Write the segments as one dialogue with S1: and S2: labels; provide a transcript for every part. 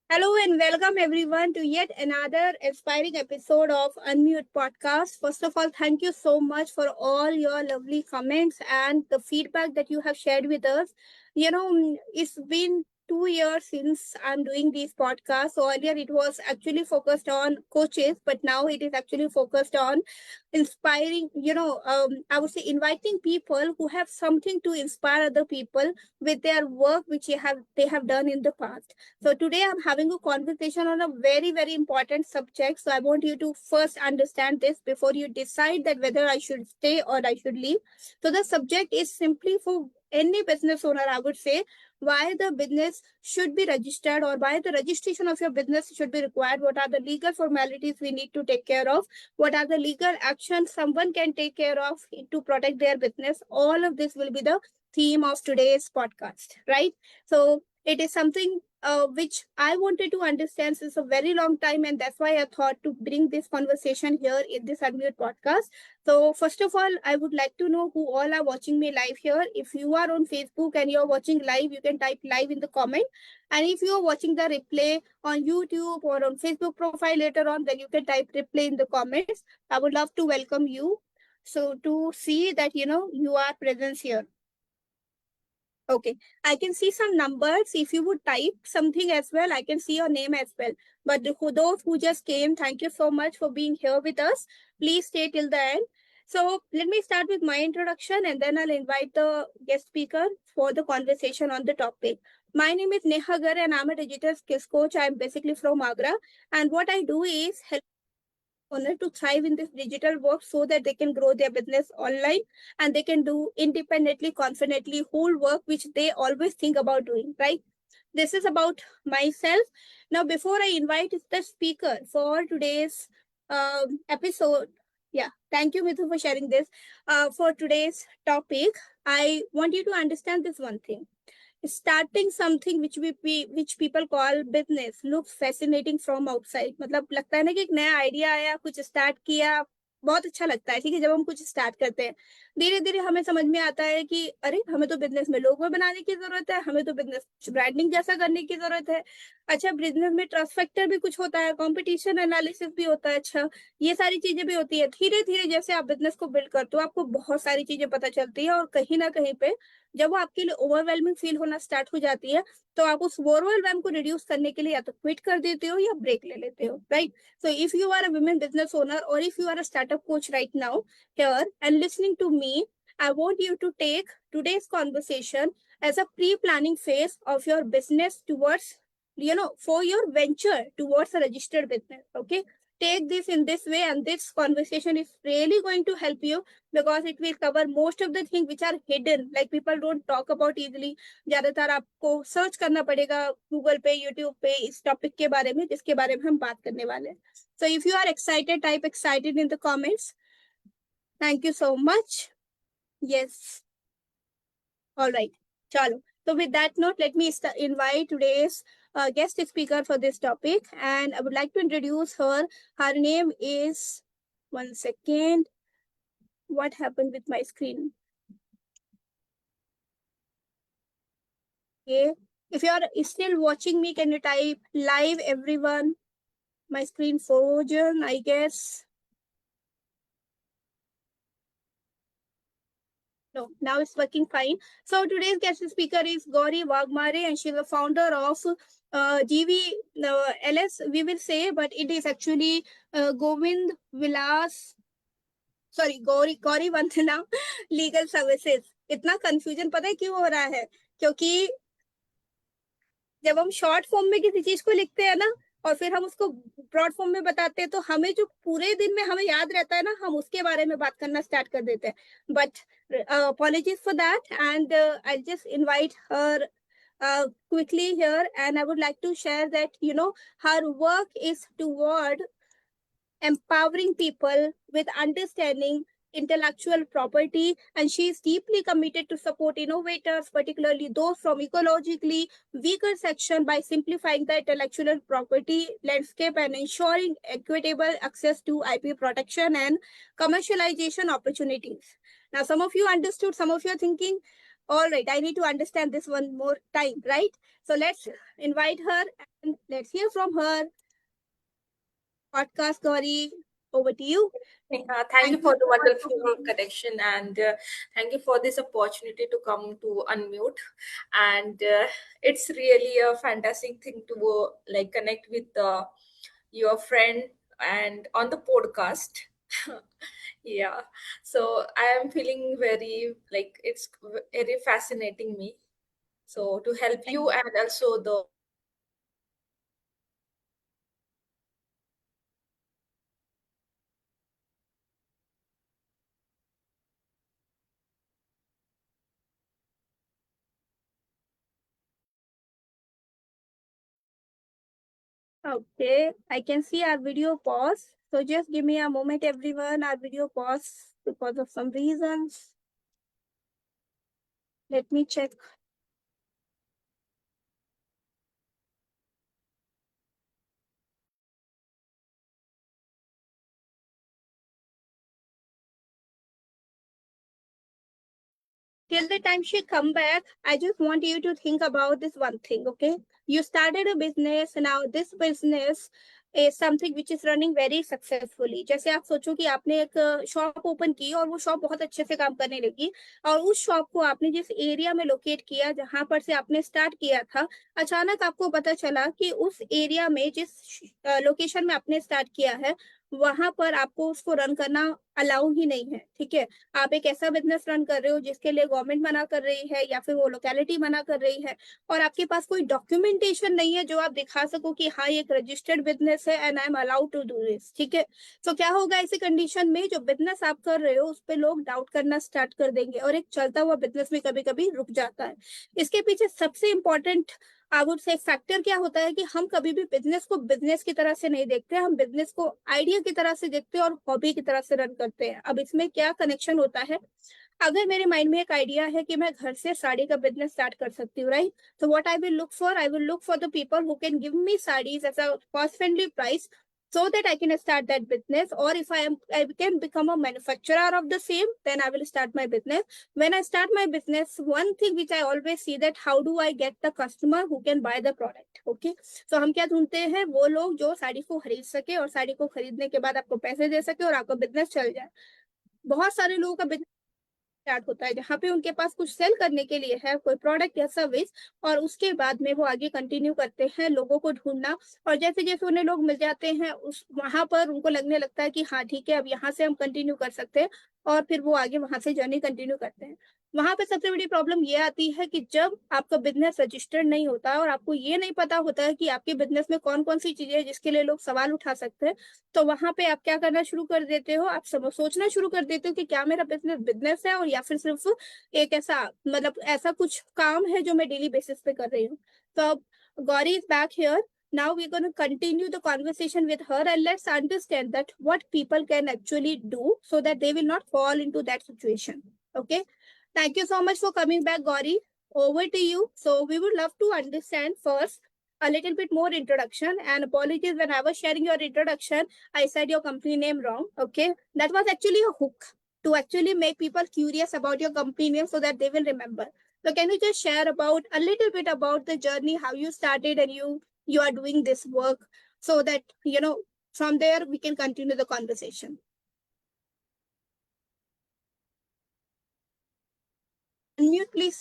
S1: Hello and welcome everyone to yet another inspiring episode of Unmute Podcast. First of all, thank you so much for all your lovely comments and the feedback that you have shared with us. It's been 2 years since I'm doing these podcasts. So earlier it was actually focused on coaches, but now it is actually focused on inspiring, I would say inviting people who have something to inspire other people with their work which they have done in the past. So today I'm having a conversation on a very, very important subject. So I want you to first understand this before you decide that whether I should stay or I should leave. So the subject is simply for any business owner, I would say, why the business should be registered or why the registration of your business should be required. What are the legal formalities we need to take care of? What are the legal actions someone can take care of to protect their business? All of this will be the theme of today's podcast, right? So it is something which I wanted to understand since a very long time, and that's why I thought to bring this conversation here in this Unmute podcast. So, first of all, I would like to know who all are watching me live here. If you are on Facebook and you're watching live, you can type live in the comment. And if you're watching the replay on YouTube or on Facebook profile later on, then you can type replay in the comments. I would love to welcome you. So, to see that you are present here. Okay, I can see some numbers. If you would type something as well, I can see your name as well. But those who just came, thank you so much for being here with us. Please stay till the end. So let me start with my introduction and then I'll invite the guest speaker for the conversation on the topic. My name is Neha Gar and I'm a digital skills coach. I'm basically from Agra. And what I do is help owner to thrive in this digital world so that they can grow their business online and they can do independently, confidently, whole work which they always think about doing, right? This is about myself. Now, before I invite the speaker for today's episode, yeah, thank you, Mithu, for sharing this. For today's topic, I want you to understand this one thing. Starting something which people call business looks fascinating from outside. मतलब लगता है ना कि एक नया idea आया, कुछ start किया, बहुत अच्छा लगता है। ठीक है, जब हम कुछ स्टार्ट करते हैं धीरे धीरे हमें समझ में आता है कि अरे हमें तो बिजनेस में लोगो बनाने की जरूरत है, हमें तो बिजनेस ब्रांडिंग जैसा करने की जरूरत है। अच्छा, बिजनेस में ट्रस्ट फैक्टर भी कुछ होता है, कंपटीशन एनालिसिस भी होता है। अच्छा, ये सारी चीजें भी होती है। धीरे धीरे जैसे आप बिजनेस को बिल्ड करते हो आपको बहुत सारी चीजें पता चलती है और कहीं ना कहीं पे जब वो आपके लिए ओवरवेलमिंग फील होना स्टार्ट हो जाती है तो आप उस ओवरवेलम को रिड्यूस करने के लिए या तो क्विट कर देते हो या ब्रेक ले लेते हो, right? So if you are a women business owner or if you are a startup coach right now here and listening to me, I want you to take today's conversation as a pre-planning phase of your business towards, for your venture towards a registered business. Okay. Take this in this way, and this conversation is really going to help you because it will cover most of the things which are hidden, like people don't talk about easily. ज्यादातर आपको search करना पड़ेगा Google पे, YouTube पे इस topic के बारे में जिसके बारे में हम बात करने वाले हैं. So if you are excited, type excited in the comments. Thank you so much. Yes. All right. Chalo. So with that note, let me invite today's guest speaker for this topic, and I would like to introduce her. Her name is, one second. What happened with my screen? Okay. If you are still watching me, can you type live, everyone? My screen frozen, I guess. No, now it's working fine. So today's guest speaker is Gauri Wagmare, and she's the founder of GV LS, we will say, but it is actually Govind Vilas. Sorry, Gauri Gauri Vandana legal services. इतना confusion पता है क्यों हो रहा है? क्योंकि जब हम शॉर्ट फॉर्म में किसी चीज को लिखते हैं ना और फिर हम उसको ब्रॉड फॉर्म में बताते हैं तो हमें जो पूरे दिन में हमें याद रहता है ना, हम उसके बारे में बात करना स्टार्ट कर देते हैं. But apologies for that, and I'll just invite her quickly here, and I would like to share that her work is toward empowering people with understanding intellectual property, and she is deeply committed to support innovators, particularly those from ecologically weaker section, by simplifying the intellectual property landscape and ensuring equitable access to IP protection and commercialization opportunities. Now, some of you understood, some of you are thinking, All right, I need to understand this one more time, right? So let's invite her and let's hear from her. Podcast, Gauri, over to you.
S2: Thank you for the wonderful connection, and thank you for this opportunity to come to Unmute. And it's really a fantastic thing to like connect with your friend and on the podcast. Yeah, so I am feeling very like it's very fascinating me. So to help you and also the
S1: Okay, I can see our video pause. So just give me a moment, everyone. Our video pause because of some reasons. Let me check. Till the time she come back, I just want you to think about this one thing, okay? You started a business, now this business is something which is running very successfully. जैसे आप सोचो कि आपने एक shop open की और वो shop बहुत अच्छे से काम करने लगी और उस शॉप को आपने जिस एरिया में लोकेट किया जहां पर से आपने स्टार्ट किया था, अचानक आपको पता चला कि उस एरिया में जिस लोकेशन में आपने स्टार्ट किया है वहां पर आपको उसको रन करना अलाउ ही नहीं है, ठीक है? आप एक ऐसा बिजनेस रन कर रहे हो जिसके लिए गवर्नमेंट मना कर रही है या फिर वो लोकेलिटी मना कर रही है और आपके पास कोई डॉक्यूमेंटेशन नहीं है जो आप दिखा सको कि हाँ ये एक रजिस्टर्ड बिजनेस है and I am allowed to do this, ठीक है? तो क्या होगा ऐसी कंडीशन में जो बिजनेस आप कर रहे हो उस पर लोग डाउट करना स्टार्ट कर देंगे और एक चलता हुआ बिजनेस भी कभी कभी रुक जाता है। इसके पीछे सबसे important I would say factor क्या होता है कि हम कभी भी बिजनेस को बिजनेस की तरह से नहीं देखते, हम बिजनेस को आइडिया की तरह से देखते हैं और हॉबी की तरह से रन करते हैं। अब इसमें क्या कनेक्शन होता है, अगर मेरे माइंड में एक आइडिया है कि मैं घर से साड़ी का बिजनेस स्टार्ट कर सकती हूँ, राइट? तो what I will look for the people who can give me saris at a cost friendly price so that I can start that business. Or if I can become a manufacturer of the same, then I will start my business. When I start my business, one thing which I always see that how do I get the customer who can buy the product, okay? So हम क्या ढूंढते हैं, वो लोग जो साड़ी को खरीद सके और साड़ी को खरीदने के बाद आपको पैसे दे सके और आपका बिजनेस चल जाए। बहुत सारे लोगों का बिजनेस स्टार्ट होता है जहाँ पे उनके पास कुछ सेल करने के लिए है कोई प्रोडक्ट या सर्विस और उसके बाद में वो आगे कंटिन्यू करते हैं लोगों को ढूंढना और जैसे जैसे उन्हें लोग मिल जाते हैं उस वहां पर उनको लगने लगता है कि हाँ ठीक है अब यहाँ से हम कंटिन्यू कर सकते हैं और फिर वो आगे वहां से जर्नी कंटिन्यू करते हैं। वहां पे सबसे बड़ी प्रॉब्लम ये आती है कि जब आपका बिजनेस रजिस्टर्ड नहीं होता और आपको ये नहीं पता होता है कि आपके बिजनेस में कौन कौन सी चीजें हैं जिसके लिए लोग सवाल उठा सकते हैं, तो वहां पे आप क्या करना शुरू कर देते हो, आप सोचना शुरू कर देते हो कि क्या मेरा बिजनेस बिजनेस है और या फिर सिर्फ एक ऐसा मतलब ऐसा कुछ काम है जो मैं डेली बेसिस पे कर रही हूँ। तो अब Gauri is back here. Now we're going to continue the conversation with her and let's understand that what people can actually do so that they will not fall into that situation. Okay. Thank you so much for coming back, Gauri. Over to you. So we would love to understand first a little bit more introduction, and apologies when I was sharing your introduction, I said your company name wrong. Okay. That was actually a hook to actually make people curious about your company name so that they will remember. So can you just share about a little bit about the journey, how you started and you are doing this work so that from there we can continue the conversation. Unmute, please.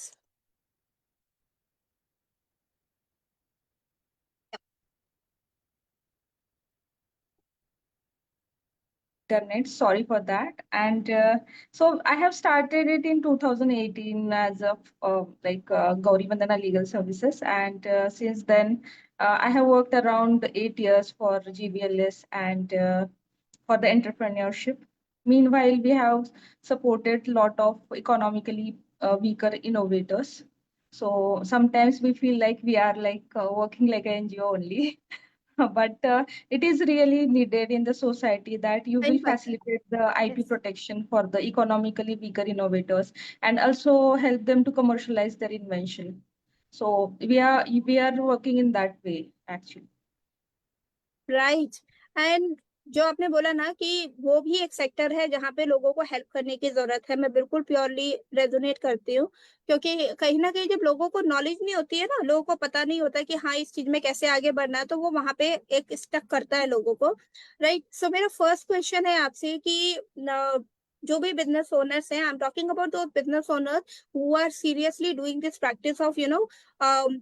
S3: Internet. Sorry for that. And so I have started it in 2018 as a Gauri Vandana Legal Services, and since then I have worked around 8 years for GBLS and for the entrepreneurship. Meanwhile, we have supported a lot of economically weaker innovators. So sometimes we feel like we are working like an NGO only. But it is really needed in the society that you will facilitate the IP protection for the economically weaker innovators and also help them to commercialize their invention. So we are working in that way actually.
S1: Right. And जो आपने बोला ना कि वो भी एक sector है जहाँ पे लोगों को हेल्प करने की जरूरत है, मैं बिल्कुल प्योरली रेजोनेट करती हूँ। क्योंकि कहीं ना कहीं जब लोगों को नॉलेज नहीं होती है ना, लोगों को पता नहीं होता कि हाँ इस चीज में कैसे आगे बढ़ना है, तो वो वहां पे एक स्टक करता है लोगों को। राइट, सो मेरा फर्स्ट क्वेश्चन है आपसे कि जो भी बिजनेस ओनर्स हैं, आई एम टॉकिंग अबाउट दो business owners who are seriously doing this practice of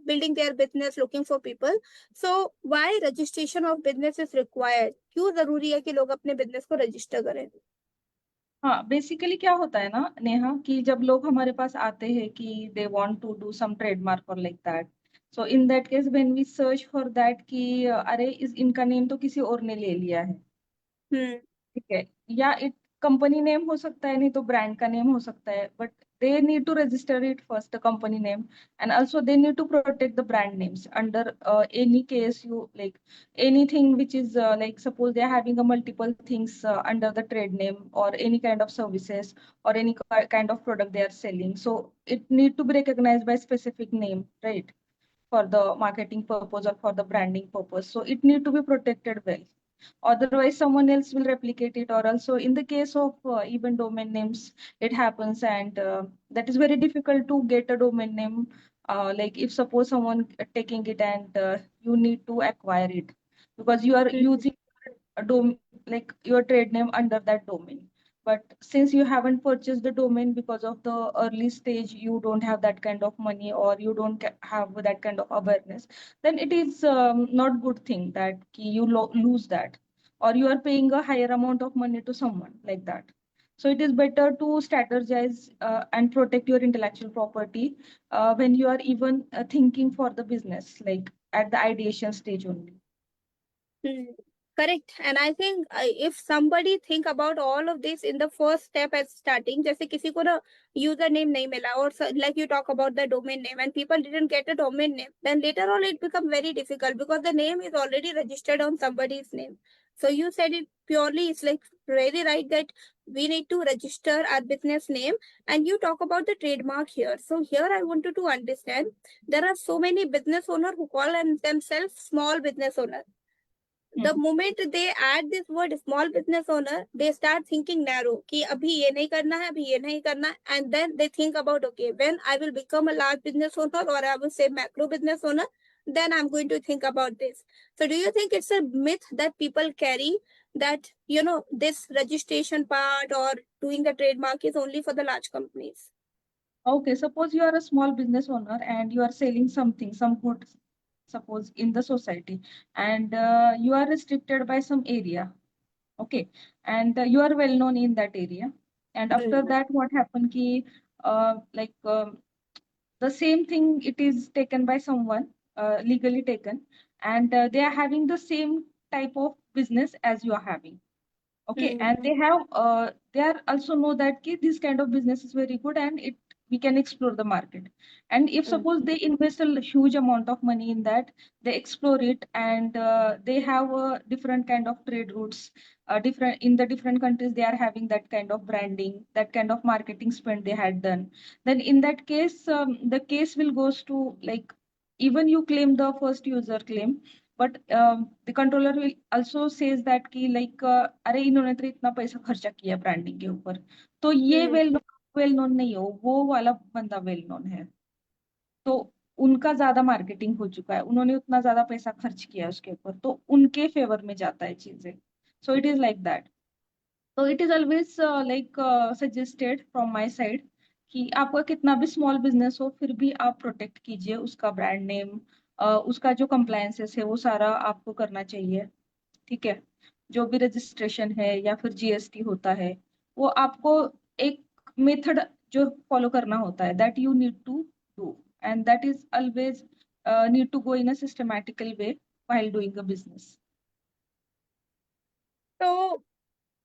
S1: building their business, looking for people. So why registration of business is required? क्यों जरूरी है कि लोग अपने बिजनेस को रजिस्टर करें?
S3: हाँ, बेसिकली क्या होता है ना नेहा, कि जब लोग हमारे पास आते हैं कि they want to do some trademark or like that, so in that case when we search for that कि अरे इस इनका नेम तो किसी और ने ले लिया है,
S1: हम्म।
S3: ठीक है, या इट कंपनी नेम हो सकता है, नहीं तो ब्रांड का नेम हो सकता है, but they need to register it first the company name, and also they need to protect the brand names under any case you like anything which is like suppose they are having a multiple things under the trade name or any kind of services or any kind of product they are selling, so it need to be recognized by specific name, right, for the marketing purpose or for the branding purpose, so it need to be protected well, otherwise someone else will replicate it, or also in the case of even domain names it happens, and that is very difficult to get a domain name, like if suppose someone taking it and you need to acquire it because you are
S1: hmm.
S3: using a like your trade name under that domain, but since you haven't purchased the domain because of the early stage, you don't have that kind of money or you don't have that kind of awareness, then it is not good thing that you lose that, or you are paying a higher amount of money to someone like that. So it is better to strategize and protect your intellectual property when you are even thinking for the business, like at the ideation stage only.
S1: Correct. And I think if somebody think about all of this in the first step at starting, जैसे किसी को ना user name नहीं मिला, और like you talk about the domain name and people didn't get a domain name, then later on it become very difficult because the name is already registered on somebody's name. So you said it purely, it's like really right that we need to register our business name, and you talk about the trademark here. So here I wanted to understand, there are so many business owners who call themselves small business owners. The moment they add this word small business owner, they start thinking narrow कि अभी ये नहीं करना है, अभी ये नहीं करना है, and then they think about, okay, when I will become a large business owner, or I will say macro business owner, then I'm going to think about this. So do you think it's a myth that people carry, that this registration part or doing the trademark is only for the large companies?
S3: Okay, suppose you are a small business owner and you are selling something, some goods, suppose in the society, and you are restricted by some area. Okay, and you are well known in that area. And after that, what happened? Ki, like the same thing, it is taken by someone, legally taken, and they are having the same type of business as you are having. Okay, and they are also know that ki, this kind of business is very good and it we can explore the market. And if suppose they invest a huge amount of money in that, they explore it, and they have a different kind of trade routes, different in the different countries they are having that kind of branding, that kind of marketing spend they had done, then in that case the case will goes to like, even you claim the first user claim, but the controller will also says that कि like अरे इन्होंने तो इतना पैसा खर्चा किया branding के ऊपर, तो ये वेल नोन नहीं हो, वो वाला बंदा वेल नोन है, तो उनका ज्यादा मार्केटिंग हो चुका है, उन्होंने उतना ज्यादा पैसा खर्च किया उसके ऊपर, तो उनके फेवर में जाता है चीजें. So it is like that. तो it is always like suggested from my side कि आपका कितना भी स्मॉल बिजनेस हो फिर भी आप प्रोटेक्ट कीजिए उसका ब्रांड नेम, उसका जो कंप्लायंसेस है वो सारा आपको करना चाहिए, ठीक है. जो भी रजिस्ट्रेशन है या फिर जीएसटी होता है, वो आपको एक मेथड जो फॉलो करना होता है, that you need to do, and that is always need to go in a systematical way while doing a business.
S1: So,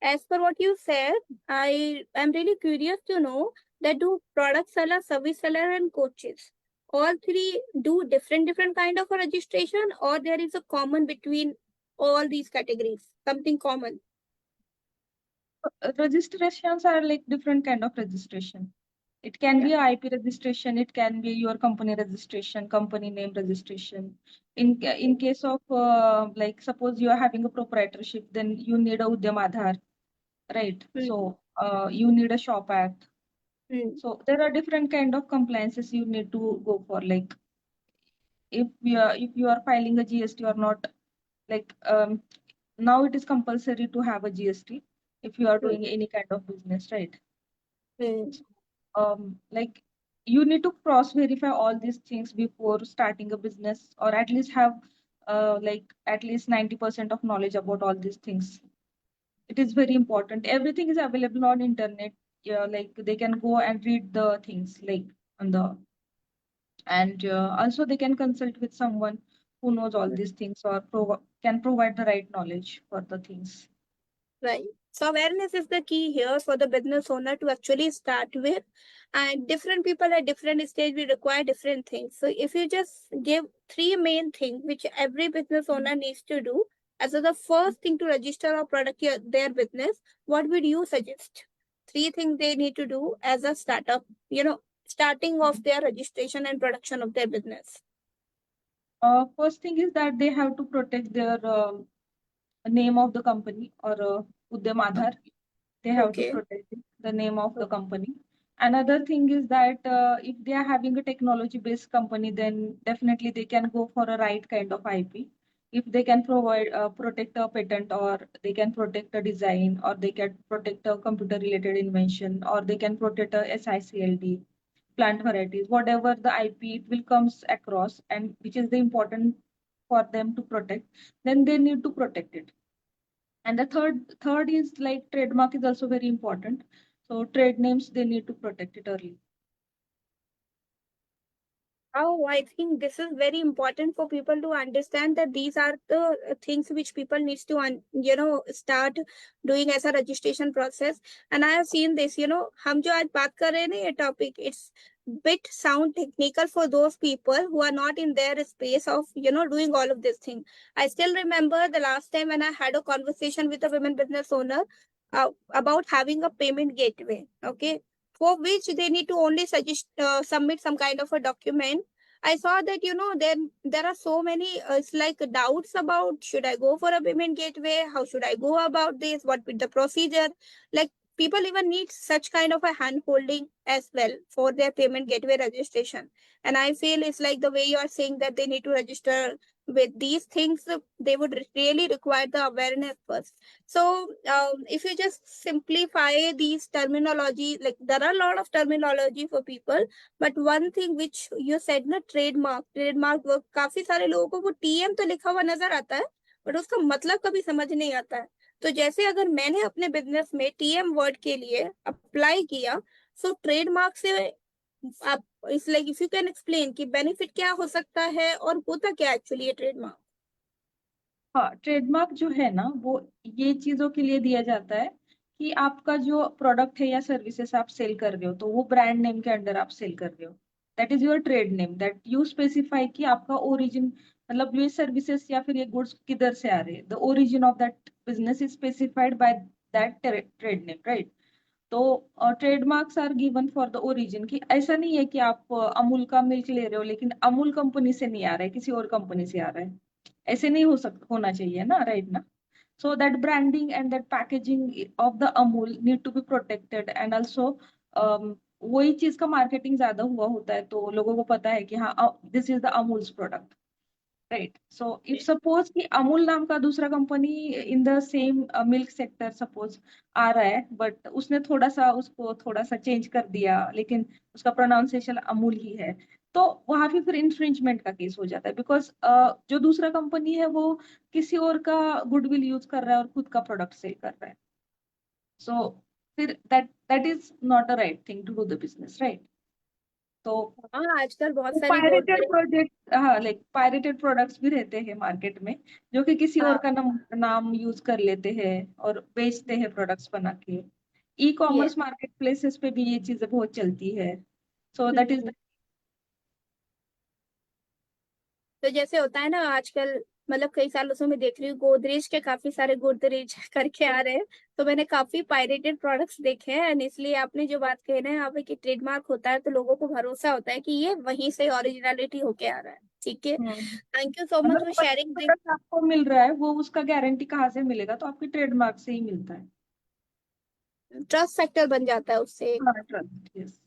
S1: as per what you said, I am really curious to know that do product seller, service seller, and coaches all three do different kind of a registration, or there is a common between all these categories, something common?
S3: Registrations are like different kind of registration. It can be a IP registration, it can be your company registration, company name registration. in case of like suppose you are having a proprietorship, then you need a Udyam Aadhar, right? So you need a Shop Act. So there are different kind of compliances you need to go for. Like if you are filing a GST or not, like now it is compulsory to have a GST if you are doing any kind of business, right? Like you need to cross verify all these things before starting a business, or at least have like at least 90% of knowledge about all these things. It is very important. Everything is available on internet. Yeah, like they can go and read the things like on the, and also they can consult with someone who knows all these things, or can provide the right knowledge for the things.
S1: Right. So awareness is the key here for the business owner to actually start with. And different people at different stage will require different things. So if you just give three main things which every business owner needs to do as the first thing to register or product their business, what would you suggest? Three things they need to do as a startup, starting off their registration and production of their business.
S3: First thing is that they have to protect their name of the company, or Udyam Aadhar. They have to protect the name of the company. Another thing is that if they are having a technology based company, then definitely they can go for a right kind of IP. If they can provide protect a patent, or they can protect a design, or they can protect a computer related invention, or they can protect a SICLD, plant varieties, whatever the IP it will comes across, and which is the important for them to protect, then they need to protect it. And the third is like trademark is also very important. So trade names, they need to protect it early.
S1: Oh, I think this is very important for people to understand that these are the things which people needs to, start doing as a registration process. And I have seen this, हम जो आज बात कर रहे हैं ना ये topic, it's bit sound technical for those people who are not in their space of, doing all of this thing. I still remember the last time when I had a conversation with a women business owner about having a payment gateway. Okay, for which they need to only submit some kind of a document. I saw that there are so many it's like doubts about should I go for a payment gateway, how should I go about this, what with the procedure, like people even need such kind of a hand holding as well for their payment gateway registration. And I feel it's like the way you are saying that they need to register with these things, they would really require the awareness first. So if you just simplify these terminology, like there are a lot of terminology for people, but one thing which you said ना, trademark work, काफी सारे लोगों को वो TM तो लिखा हुआ नजर आता है बट उसका मतलब कभी समझ नहीं आता है. तो जैसे अगर मैंने अपने बिजनेस में टीएम वर्ड के लिए अप्लाई किया, सो ट्रेडमार्क से आप it's like if you can explain कि बेनिफिट क्या हो सकता है और होता क्या एक्चुअली ये ट्रेडमार्क.
S3: हाँ, ट्रेडमार्क जो है ना, वो ये चीजों के लिए दिया जाता है कि आपका जो प्रोडक्ट है या सर्विसेज आप सेल कर रहे हो, तो वो ब्रांड नेम के अंडर आप सेल कर रहे हो. That is your trade name, that you specify कि आपका ओरिजिन, मतलब ये सर्विसेज या फिर ये गुड्स किधर से आ रहे हैं. The origin of that business is specified by that trade name, right. तो trademarks are given for the origin. कि ऐसा नहीं है कि आप अमूल का मिल्क ले रहे हो लेकिन अमूल कंपनी से नहीं आ रहा है, किसी और कंपनी से आ रहा है. ऐसे नहीं होना चाहिए ना, राइट ना. So that branding and that packaging of the Amul need to be protected, and also वही चीज का मार्केटिंग ज्यादा हुआ होता है तो लोगों को पता है कि हाँ this is the Amul's product, right. So if suppose कि अमूल नाम का दूसरा company in the same milk sector suppose आ रहा है, बट उसने थोड़ा सा चेंज कर दिया, लेकिन उसका प्रोनाउंसिएशन अमूल ही है, तो वहां पे फिर इंफ्रिंजमेंट का केस हो जाता है. बिकॉज जो दूसरा कंपनी है वो किसी और का गुडविल यूज कर रहा है और खुद का प्रोडक्ट सेल कर रहा है. सो फिर that is not a right thing to do the business, right. तो
S1: हाँ, आजकल बहुत सारे
S3: पायरेटेड प्रोजेक्ट, हाँ, लाइक पायरेटेड प्रोडक्ट्स भी रहते हैं मार्केट में, जो कि किसी और का नाम यूज कर लेते हैं और बेचते हैं प्रोडक्ट्स बना के. ई कॉमर्स मार्केट प्लेसेस पे भी ये चीजें बहुत चलती है. So that is.
S1: तो जैसे होता है ना आजकल, मतलब कई सालों से मैं देख रही हूँ गोदरेज के काफी सारे गोदरेज करके आ रहे हैं, तो मैंने काफी पायरेटेड प्रोडक्ट्स देखे हैं. एंड इसलिए आपने जो बात कही ना यहाँ पे कि ट्रेडमार्क होता है तो लोगों को भरोसा होता है कि ये वहीं से ओरिजिनलिटी होके आ रहा है. ठीक है,
S3: हम्म।
S1: थैंक यू सो मच
S3: अगर
S1: फॉर
S3: कोई
S1: शेयरिंग दिस।
S3: प्रोडक्ट आपको मिल रहा है वो उसका गारंटी कहाँ से मिलेगा? तो आपके ट्रेडमार्क से ही मिलता है।
S1: ट्रस्ट फैक्टर बन जाता है उससे।
S3: हाँ, ट्रस्ट, यस।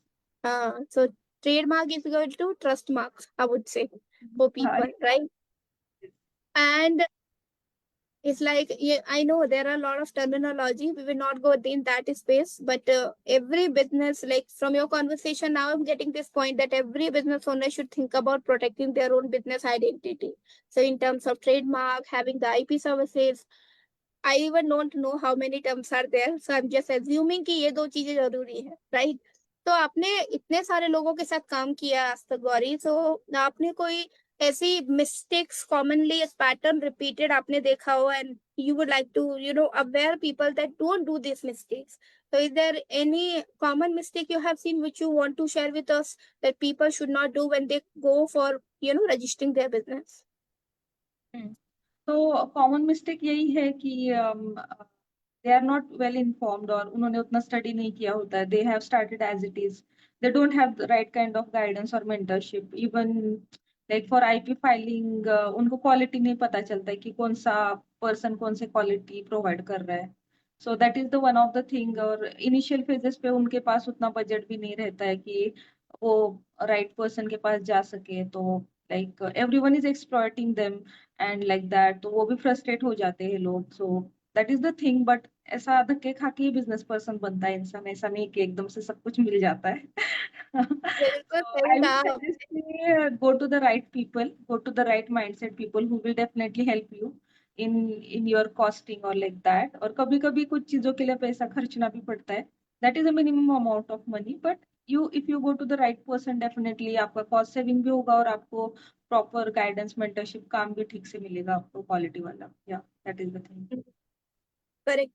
S1: हाँ, so trademark is equal to trust marks, I would say, for
S3: हाँ,
S1: people, right? And it's like, yeah, I know there are a lot of terminology. We will not go in that space, but every business, like from your conversation now, I'm getting this point that every business owner should think about protecting their own business identity. So in terms of trademark, having the IP services, I even don't know how many terms are there. So I'm just assuming कि ये दो चीजें जरूरी है, right? तो आपने इतने सारे लोगों के साथ काम किया आज तक गौरी, तो आपने कोई ऐसी मिस्टेक्स कॉमनली पैटर्न रिपीटेड आपने देखा हो, and you would like to aware people that don't do these mistakes. So is there any common mistake you have seen which you want to share with us that people should not do when they go for registering their business?
S3: तो common mistake यही है कि they are not well informed, और उन्होंने उतना study नहीं किया होता है। They have started as it is, they don't have the right kind of guidance और mentorship. Even like for IP filing उनको क्वालिटी नहीं पता चलता है कि कौन सा पर्सन कौन से क्वालिटी प्रोवाइड कर रहा है। So that is the one of the thing. और इनिशियल फेजेस पे उनके पास उतना बजट भी नहीं रहता है कि वो राइट पर्सन के पास जा सके। तो like everyone is exploiting them and like that, तो वो भी फ्रस्ट्रेट हो जाते हैं लोग। So that is the thing. But ऐसा धक्के खा के ही बिजनेस पर्सन बनता है इंसान, ऐसा नहीं कि एकदम से सब कुछ मिल जाता है।
S1: बिल्कुल
S3: So
S1: सही
S3: I would
S1: कहा
S3: suggest
S1: आपने।
S3: go to the right people, go to the right mindset people who will definitely help you in your costing or like that. और कभी कभी कुछ चीजों के लिए पैसा खर्चना भी पड़ता है। That is a minimum amount of money, but if you go to the right person, definitely आपका कॉस्ट सेविंग भी होगा और आपको प्रॉपर गाइडेंस मेंटरशिप काम भी ठीक से मिलेगा आपको, क्वालिटी वाला। या that is the thing.
S1: Correct,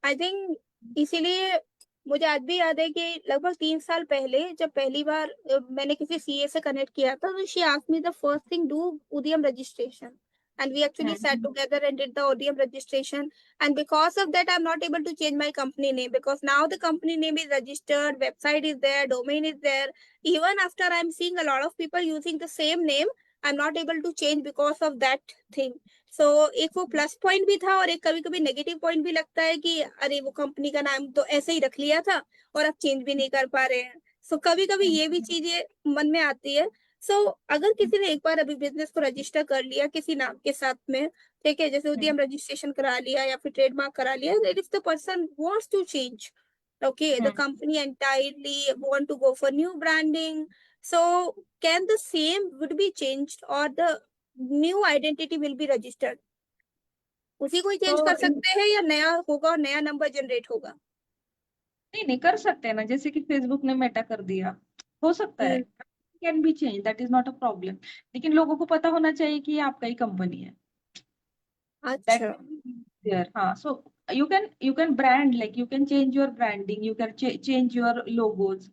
S1: I think इसीलिए मुझे आज भी याद है कि लगभग 3 साल पहले जब पहली बार मैंने किसी सीए से कनेक्ट किया था, तो she asked me the first thing, do उद्यम registration, and we actually sat together and did the ODM registration. And because of that, I'm not able to change my company name, because now the company name is registered, website is there, domain is there. Even after I'm seeing a lot of people using the same name, I'm not able to change because of that thing. सो एक वो plus point भी था, और एक कभी कभी negative point भी लगता है कि अरे वो कंपनी का नाम तो ऐसे ही रख लिया था और अब चेंज भी नहीं कर पा रहे हैं। सो कभी कभी ये भी चीजें मन में आती है। सो अगर किसी ने एक बार अभी बिजनेस को रजिस्टर कर लिया किसी नाम के साथ में, ठीक है, जैसे उद्यम रजिस्ट्रेशन करा लिया या फिर ट्रेडमार्क करा लिया, if the person wants to change, okay, the company entirely want to go for new branding, so can the same would be changed, or the new identity will be registered? उसी को ही change
S3: तो
S1: कर सकते हैं या नया होगा और नया नंबर जनरेट होगा?
S3: नहीं नहीं कर सकते हैं ना, जैसे कि फेसबुक ने मेटा कर दिया, हो सकता है।
S1: Hmm,
S3: can be change, that is not a problem. लेकिन लोगों को पता होना चाहिए कि ये आपका ही कंपनी है। That
S1: अच्छा।
S3: will be there. So you can brand, like you can change your branding, you can change your logos.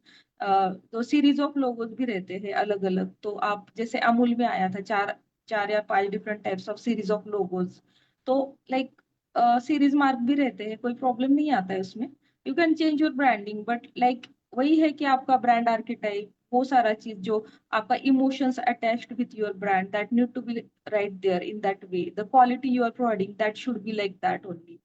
S3: तो सीरीज ऑफ लोगोज भी रहते हैं अलग अलग। तो आप जैसे अमूल में आया था चार चार या पांच different types of series of logos. तो लाइक सीरीज मार्क भी रहते हैं, कोई प्रॉब्लम नहीं आता है उसमें। You can change your branding, but like वही है कि आपका ब्रांड आर्किटाइप, वो सारा चीज जो आपका emotions attached with your brand, that need to be right there in that way. The quality you are providing, that should be like that only.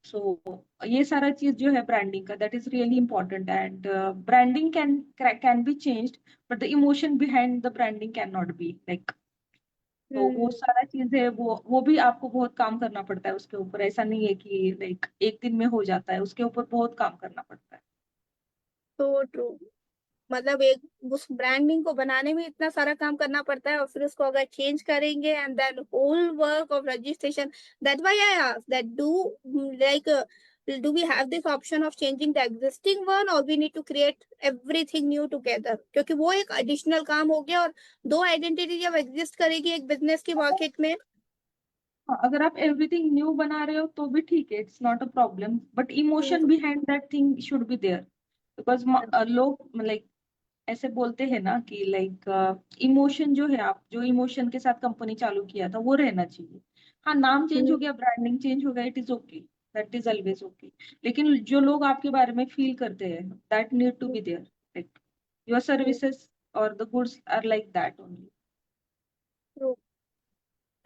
S3: So ये सारा चीज जो है ब्रांडिंग का, that is really important. And branding can be changed, but the emotion behind the branding cannot be like. तो वो
S1: हम्म,
S3: सारा चीज है, वो भी आपको बहुत काम करना पड़ता है उसके ऊपर। ऐसा नहीं है कि लाइक एक दिन में हो जाता है, उसके ऊपर बहुत काम करना पड़ता है।
S1: तो ट्रू, मतलब एक उस ब्रांडिंग को बनाने में इतना सारा काम करना पड़ता है, और फिर उसको अगर चेंज करेंगे and then whole work of registration, that why I ask that like do we have this option of changing the existing one, or we need to create everything new together? क्योंकि वो एक additional काम हो गया, और दो identity जब exist करेगी एक बिजनेस की मार्केट में।
S3: हाँ, अगर आप एवरीथिंग न्यू बना रहे हो तो भी ठीक है, it's not a problem, but emotion behind that thing should be there. Because लोग लाइक ऐसे बोलते हैं ना कि लाइक इमोशन जो है, आप जो इमोशन के साथ कंपनी चालू किया था वो रहना चाहिए। हाँ, नाम चेंज हो गया, ब्रांडिंग चेंज हो गया, it is okay, that is always okay. लेकिन जो लोग आपके बारे में फील करते हैं, that need to be there, like your services और the goods are like that only.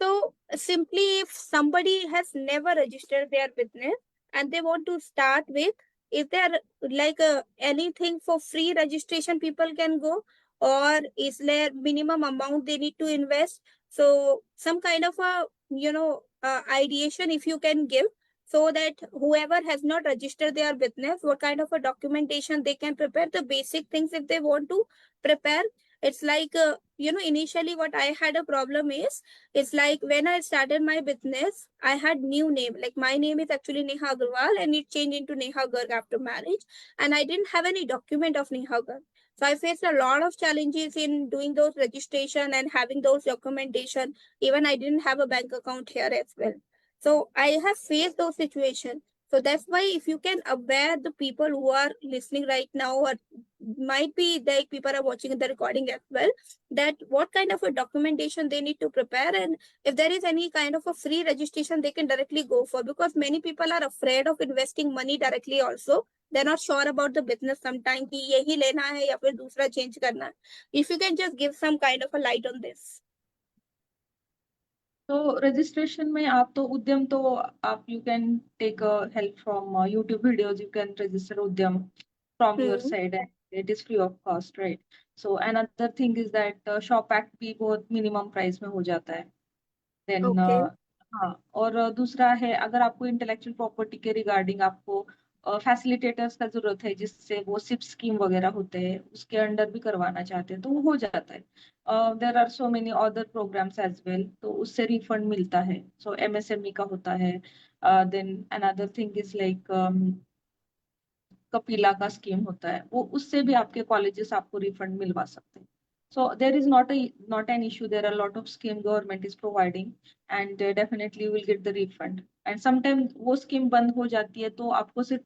S1: So simply, if somebody has never registered their business and they want to start with, is there like anything for free registration people can go, or is there minimum amount they need to invest? So some kind of a ideation if you can give, so that whoever has not registered their business, what kind of a documentation they can prepare, the basic things if they want to prepare. It's like initially what I had a problem is, it's like when I started my business, I had new name. Like my name is actually Neha Agarwal and it changed into Neha Garg after marriage. And I didn't have any document of Neha Garg. So I faced a lot of challenges in doing those registration and having those documentation. Even I didn't have a bank account here as well. So I have faced those situations. So that's why if you can aware the people who are listening right now, or might be like people are watching the recording as well, that what kind of a documentation they need to prepare, and if there is any kind of a free registration they can directly go for, because many people are afraid of investing money directly also. They're not sure about the business sometime कि यही लेना है या फिर दूसरा change करना है. If you can just give some kind of a light on this.
S3: तो रजिस्ट्रेशन में आप तो उद्यम तो आप you can take help from YouTube videos, you can register Udyam from your side and it is free of cost, right? So another thing is that shop act भी बहुत minimum price में हो जाता है देन।
S1: Okay.
S3: हाँ, और दूसरा है, अगर आपको इंटेलेक्चुअल प्रॉपर्टी के रिगार्डिंग आपको फैसिलिटेटर्स का जरूरत है, जिससे वो सिप स्कीम वगैरह होते हैं उसके अंडर भी करवाना चाहते हैं तो वो हो जाता है। There are so many other programs as well, तो उससे रिफंड मिलता है। सो एमएसएमई का होता है। Then another thing is like Kapila का स्कीम होता है, वो उससे भी आपके कॉलेजेस आपको रिफंड मिलवा सकते हैं। So there is not an issue. There are a lot of scheme government is providing, and definitely you will get the refund. And sometimes वो scheme बंद हो जाती है तो आपको सिर्फ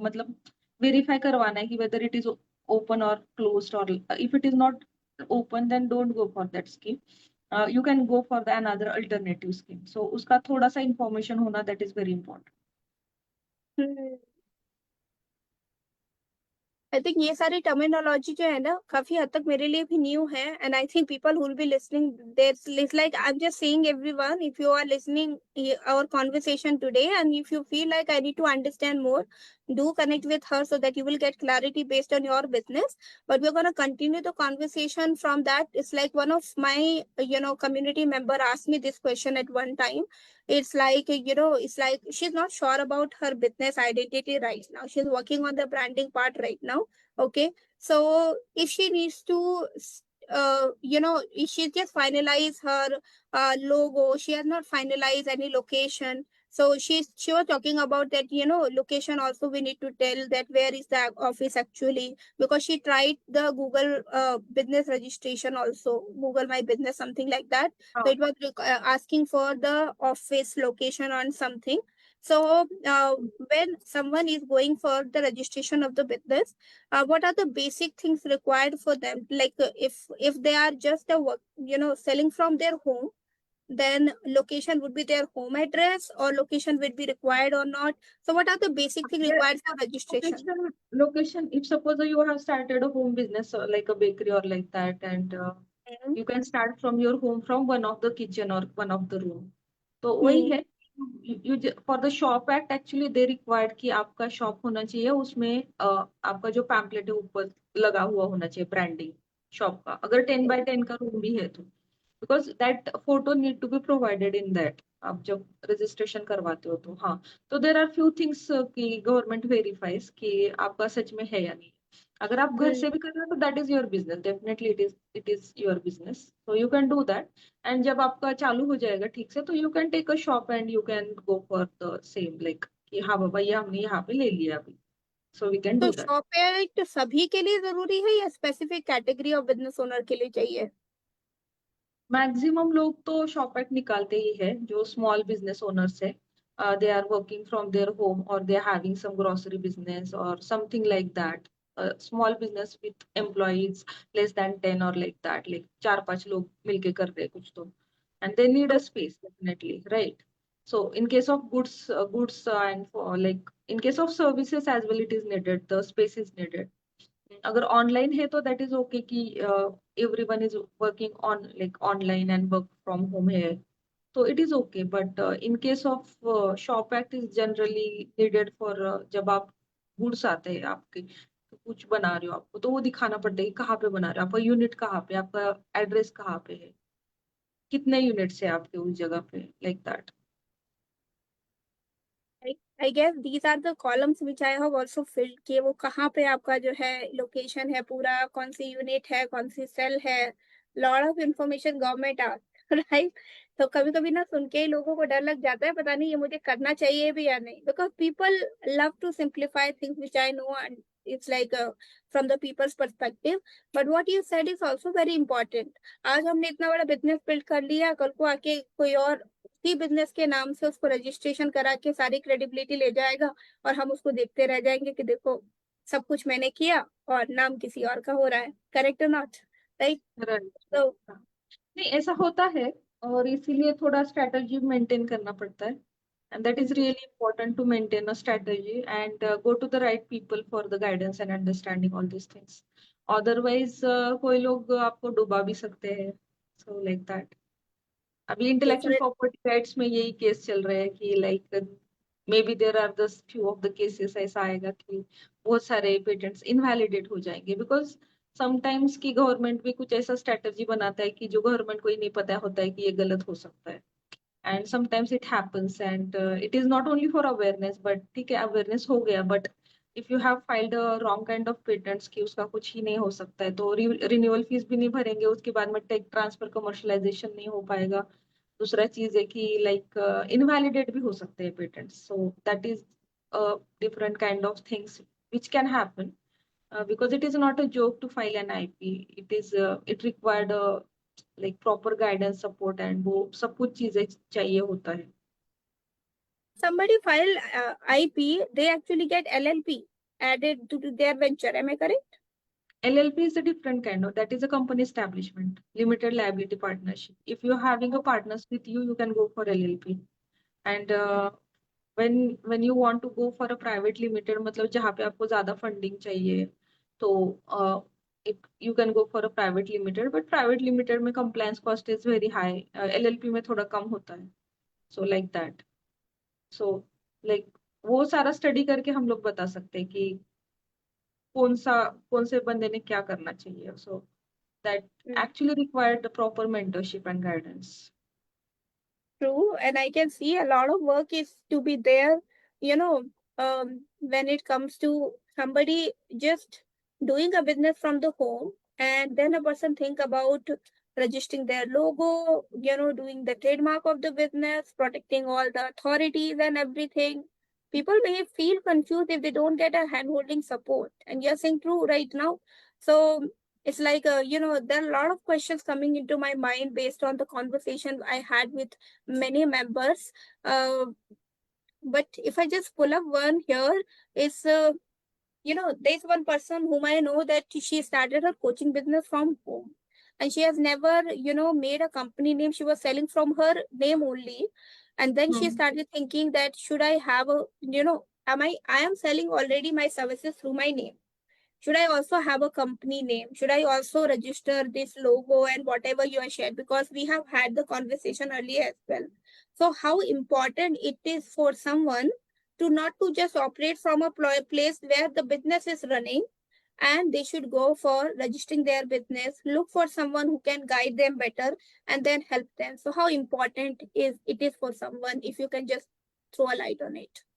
S3: मतलब verify करवाना है कि whether it is open or closed, or if it is not open then don't go for that scheme. You can go for the another alternative scheme. So उसका थोड़ा सा information होना that is very important.
S1: I think ये सारी terminology जो है ना काफी हद तक मेरे लिए भी न्यू है, and I think people who will be listening there like I am just saying everyone, if you are listening our conversation today and if you feel like I need to understand more, do connect with her so that you will get clarity based on your business. But we're going to continue the conversation from that. It's like one of my community member asked me this question at one time. It's like it's like she's not sure about her business identity right now. She's working on the branding part right now. Okay, so if she needs to if she just finalize her logo, she has not finalized any location. So she was talking about that location also we need to tell that where is the office actually, because she tried the Google business registration also, Google My Business, something like that. So it was asking for the office location on something. So when someone is going for the registration of the business, what are the basic things required for them? Like if they are just a work, selling from their home, then location would be their home address, or location would be required or not. So what are the basic things required for registration?
S3: Location, if suppose you have started a home business like a bakery or like that, and you can start from your home, from one of the kitchen or one of the room. तो वही है, for the shop act actually they required कि आपका shop होना चाहिए, उसमें आपका जो पैम्पलेट है ऊपर लगा हुआ होना चाहिए ब्रांडिंग शॉप का, अगर 10x10 का रूम भी है तो, because that photo need to be provided in that, आप जब रजिस्ट्रेशन करवाते हो तो। हाँ, तो देर आर फ्यू थिंग्स कि गवर्नमेंट वेरीफाइज कि आपका सच में है या नहीं। अगर आप घर से भी कर रहे हो तो that is your business, definitely it is your business, so you can do that. And जब आपका चालू हो जाएगा ठीक से तो you can take a shop and you can go for the same, like कि हाँ बाबा ये हमने यहाँ पे ले लिया अभी, सो वी कैन
S1: तो
S3: डू दैट।
S1: शॉप एक्ट सभी के लिए जरूरी है या specific category of business owner के लिए चाहिए?
S3: मैक्सिमम लोग तो शॉप एक्ट निकालते ही है, जो स्मॉल बिजनेस ओनर्स है, they are working from there home और they are having some grocery business और something like that, small business with employees less than 10 और लाइक दैट, लाइक 4-5 लोग मिलके कर रहे हैं कुछ तो, and they need a space definitely, right? So in case of goods and like in case of services as well, it is needed, the space is needed. अगर online है तो दैट इज ओके कि everyone is working on like online and work from home है, तो it is okay, but in case of shop act is generally needed for जब आप goods आते हैं आपके, तो कुछ बना रहे हो आपको, तो वो दिखाना पड़ता है कि कहाँ पे बना रहे हो, आपका यूनिट कहाँ पे, आपका एड्रेस कहाँ पे है, कितने यूनिट्स है आपके उस जगह पे, like that.
S1: I guess these are the columns which I have also filled कि वो कहाँ पे आपका जो है लोकेशन है, पूरा कौन सी यूनिट है, कौन सी सेल है. लॉट ऑफ इंफॉर्मेशन गवर्नमेंट आ राइट. तो कभी कभी ना सुन के ही लोगों को डर लग जाता है, पता नहीं ये मुझे करना चाहिए भी या नहीं, because people love to simplify things which I know and it's like from the people's perspective. But what you said is also very important. आज हमने इतना बड़ा बिजनेस बिल्ड कर लिया, कल को आके कोई और उसी बिजनेस के नाम से उसको रजिस्ट्रेशन करा के सारी क्रेडिबिलिटी ले जाएगा, और हम उसको देखते रह जाएंगे कि देखो सब कुछ मैंने किया और नाम किसी और का हो रहा है. करेक्ट और नॉट? राइट.
S3: राइट.
S1: तो
S3: नहीं, ऐसा होता है, और इसीलिए थोड़ा स्ट्रेटजी मेंटेन करना पड़ता है. And that is really important to maintain a strategy and go to the right people for the guidance and understanding all these things. Otherwise, कोई लोग आपको डुबा भी सकते हैं. So like that. अभी इंटेलेक्चुअल
S1: डेफिनेट
S3: प्रॉपर्टी राइट्स में यही केस चल रहे हैं कि like maybe there are the few of the cases, ऐसा आएगा कि बहुत सारे पेटेंट्स इनवैलिडेट हो जाएंगे, बिकॉज समटाइम्स की गवर्नमेंट भी कुछ ऐसा स्ट्रेटजी बनाता है कि जो गवर्नमेंट को ही नहीं पता होता है कि ये गलत हो सकता है. And sometimes it happens, and it is not only for awareness, but ठीक है अवेयरनेस हो गया, but if you have filed a wrong kind of patents कि उसका कुछ ही नहीं हो सकता है, तो रिन्यूअल फीस भी नहीं भरेंगे, उसके बाद में टेक ट्रांसफर कमर्शलाइजेशन नहीं हो पाएगा. दूसरा चीज है कि लाइक इनवैलिडेट भी हो सकते हैं patents. So that is different kind of things which can happen, because it is not a joke to file an IP. It is it required a like proper guidance support, and वो सब कुछ चीजें चाहिए होता है.
S1: somebody file IP, they actually get LLP added to their venture. Am I correct?
S3: LLP is a different kind of, that is a company establishment, limited liability partnership. If you're having a partners with you, you can go for LLP. And when you want to go for a private limited, मतलब जहाँ पे आपको ज्यादा funding चाहिए, तो you can go for a private limited, but private limited में compliance cost is very high. LLP में थोड़ा कम होता है. So like that. So like वो सारा स्टडी करके हम लोग बता सकते हैं कि कौन से बंदे ने क्या करना चाहिए. So that
S1: Mm.
S3: actually required the proper mentorship and guidance.
S1: True, and I can see a lot of work is to be there, you know, when it comes to somebody just doing a business from the home, and then a person think about registering their logo, doing the trademark of the business, protecting all the authorities and everything. People may feel confused if they don't get a hand-holding support, and you're saying true right now. So it's like, there are a lot of questions coming into my mind based on the conversation I had with many members. But if I just pull up one here, is there's one person whom I know that she started her coaching business from home, and she has never, made a company name. She was selling from her name only, and then she
S3: Hmm.
S1: started thinking that should I have a, I am selling already my services through my name. Should I also have a company name? Should I also register this logo and whatever you have shared? Because we have had the conversation earlier as well. So how important it is for someone to not to just operate from a place where the business is running, and they should go for registering their business, look for someone who can guide them better and then help them. So how important is it is for someone, if you can just throw a light on it?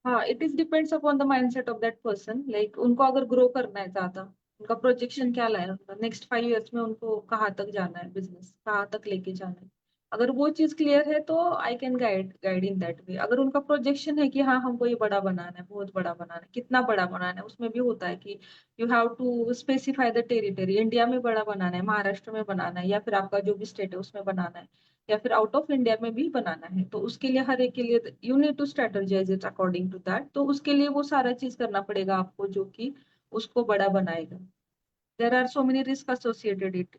S3: हाँ, it is depends upon the mindset of that person. Like उनको अगर grow करना है ज्यादा, उनका projection क्या लाया, उनका नेक्स्ट 5 years में उनको कहाँ तक जाना है, बिजनेस कहाँ तक लेके जाना है, अगर वो चीज क्लियर है तो I can guide in that way. अगर उनका प्रोजेक्शन है कि हाँ हमको ये बड़ा बनाना है, बहुत बड़ा बनाना है, कितना बड़ा बनाना है, उसमें भी होता है कि you have to specify the territory. India में बड़ा बनाना है, महाराष्ट्र में बनाना है, या फिर आपका जो भी स्टेट है उसमें बनाना है, या फिर आउट ऑफ इंडिया में भी बनाना है, तो उसके लिए हर एक के लिए you need to strategize it according to that. तो उसके लिए वो सारा चीज करना पड़ेगा आपको जो कि उसको बड़ा बनाएगा. There are so many risk associated it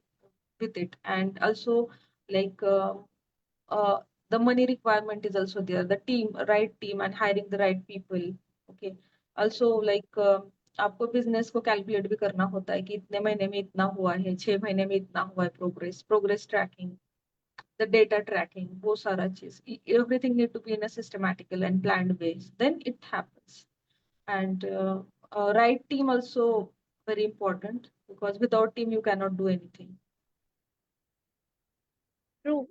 S3: with it, and also like the money requirement is also there, the right team and hiring the right people. Okay. Also like आपको बिजनेस को कैलकुलेट भी करना होता है कि इतने महीने में इतना हुआ है, 6 महीने में इतना हुआ है, progress tracking. the data tracking, वो सारा चीज, everything need to be in a systematical and planned ways. Then it happens. And right team also very important, because without team you cannot do anything.
S1: True.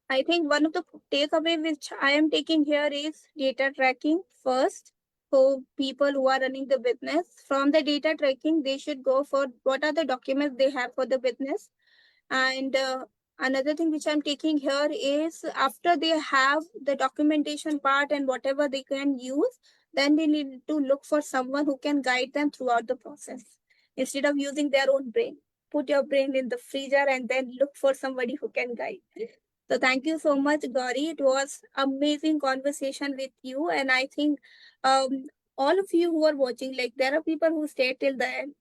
S1: I think one of the takeaway which I am taking here is data tracking first. So people who are running the business, from the data tracking, they should go for what are the documents they have for the business. And another thing which I'm taking here is after they have the documentation part and whatever they can use, then they need to look for someone who can guide them throughout the process instead of using their own brain. Put your brain in the freezer and then look for somebody who can guide. So thank you so much, Gauri. It was amazing conversation with you. And I think all of you who are watching, like there are people who stay till the end.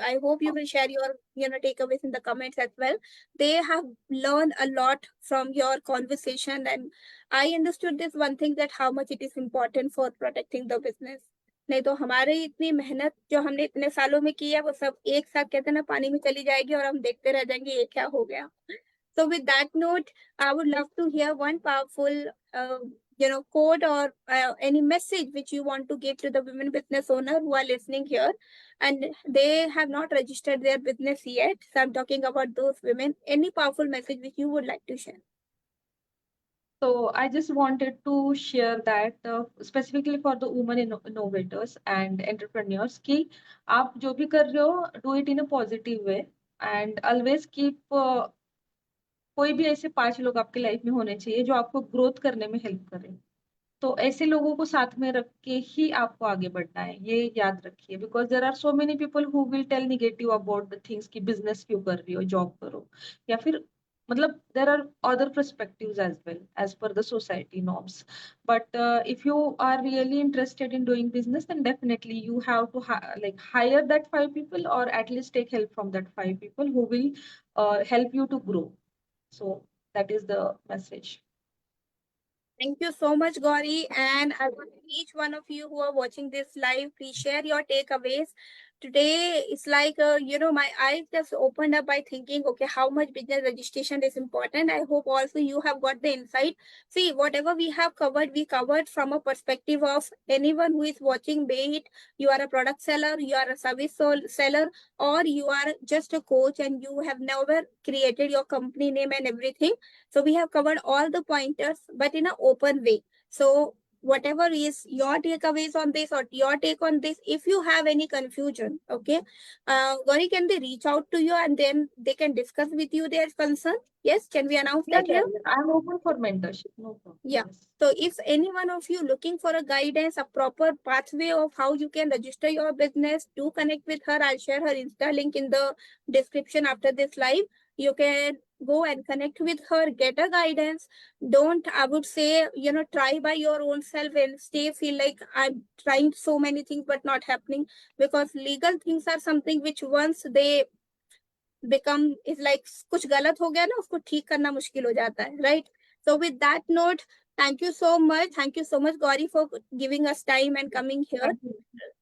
S1: I hope you will share your takeaways in the comments as well. They have learned a lot from your conversation, and I understood this one thing, that how much it is important for protecting the business. नहीं तो हमारे इतनी मेहनत जो हमने इतने सालों में की है वो सब एक साथ कहते हैं ना पानी में चली जाएगी और हम देखते रह जाएंगे ये क्या हो गया. So with that note, I would love to hear one powerful, quote or any message which you want to give to the women business owner who are listening here, and they have not registered their business yet. So I'm talking about those women. Any powerful message which you would like to share?
S3: So I just wanted to share that specifically for the women innovators and entrepreneurs कि आप जो भी कर रहे हो, do it in a positive way and always keep कोई भी ऐसे 5 लोग आपके लाइफ में होने चाहिए जो आपको ग्रोथ करने में हेल्प करें. तो ऐसे लोगों को साथ में रख के ही आपको आगे बढ़ना है, ये याद रखिए. Because there are so many people who will tell negative about the things कि बिजनेस क्यों कर रही हो, जॉब करो, या फिर मतलब there are other perspectives as well as per the society norms. But if you are really interested in doing business then definitely you have to like hire that 5 people or at least take help from that 5 people who will help you to grow. So that is the message.
S1: Thank you so much, Gauri. And I want each one of you who are watching this live, please share your takeaways. Today, it's like, my eyes just opened up by thinking, okay, how much business registration is important. I hope also you have got the insight. See, whatever we have covered, we covered from a perspective of anyone who is watching, be it you are a product seller, you are a service seller, or you are just a coach and you have never created your company name and everything. So we have covered all the pointers, but in an open way. So whatever is your takeaways on this or your take on this, if you have any confusion, okay, Gauri, can they reach out to you and then they can discuss with you their concern? Yes, can we announce that here?
S3: I'm open for mentorship, no problem.
S1: Yeah.
S3: Yes.
S1: So if any one of you looking for a guidance, a proper pathway of how you can register your business, do connect with her. I'll share her Insta link in the description after this live. You can go and connect with her, get a guidance. Don't, I would say, try by your own self and feel like I'm trying so many things but not happening, because legal things are something which once they become, is like कुछ गलत हो गया ना, उसको ठीक करना मुश्किल हो जाता है, right? So with that note, thank you so much. Thank you so much, Gauri, for giving us time and coming here.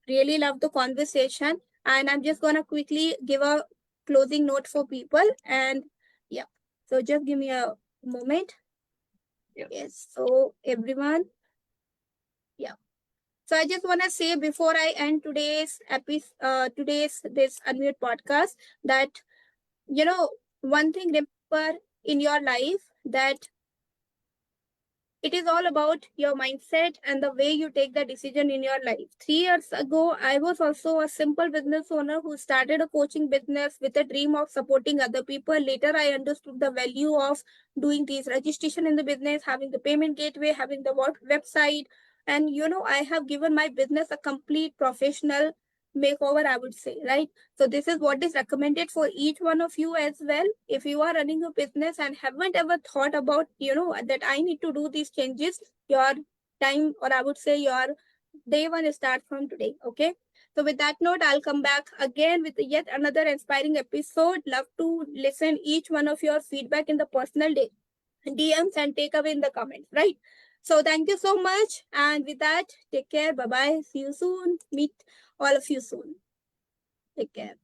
S1: Really love the conversation. And I'm just going to quickly give a closing note for people. And yeah, so just give me a moment. Yes, so everyone, yeah. So I just want to say before I end today's this Unmute podcast that, one thing remember in your life, that it is all about your mindset and the way you take the decision in your life. 3 years ago, I was also a simple business owner who started a coaching business with a dream of supporting other people. Later, I understood the value of doing these registration in the business, having the payment gateway, having the website. And, I have given my business a complete professional makeover, I would say, right? So this is what is recommended for each one of you as well. If you are running a business and haven't ever thought about, that I need to do these changes, your time, or I would say your day one start from today. Okay. So with that note, I'll come back again with yet another inspiring episode. Love to listen each one of your feedback in the personal DMs and take away in the comments, right? So thank you so much. And with that, take care. Bye-bye. See you soon. Meet all of you soon. Take care.